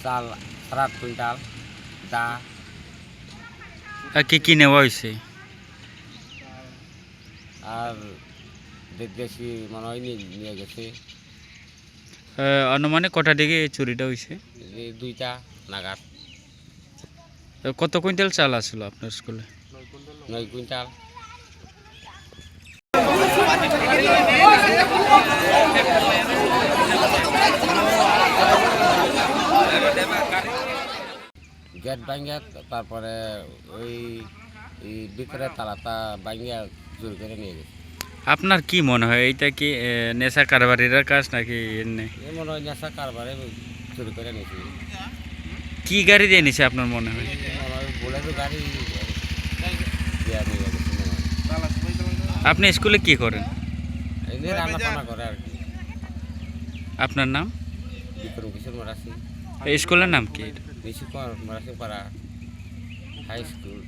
চাল 7-8 কুইন্টাল, দা আর কি কি নেওয়া হয়েছে? আর দেশি মনে হয় নিয়ে গেছে আনুমানিক কটা দিকে এই চুরিটা হয়েছে? এই 2টা নাগাদ। কত কুইন্টাল চাল আসলো আপনার স্কুলে? 9 কুইন্টাল। গেট ভাঙ্গা, তারপরে ওই ভিতরে তালাটা ভাঙ্গা জোর করে নিয়ে গেছে। আপনার কি মনে হয় এইটা কি নেশা কারবারিরা কাজ নাকি এমনি? এই মনে হয় নেশা কারবারে চুরি করে নিয়েছি। কি গাড়ি দিয়ে নিছে আপনার মনে হয়? মনে হয় বোলেরো গাড়ি দেওয়া নিয়ে গেছে মনে হয়। আপনি স্কুলে কি করেন? এই যে রান্না টান্না করে আর কি। আপনার নাম? বিক্রম কিশোর মারাসি। এই স্কুলের নাম কি? নিশিকর মারাসি পাড়া হাই স্কুল।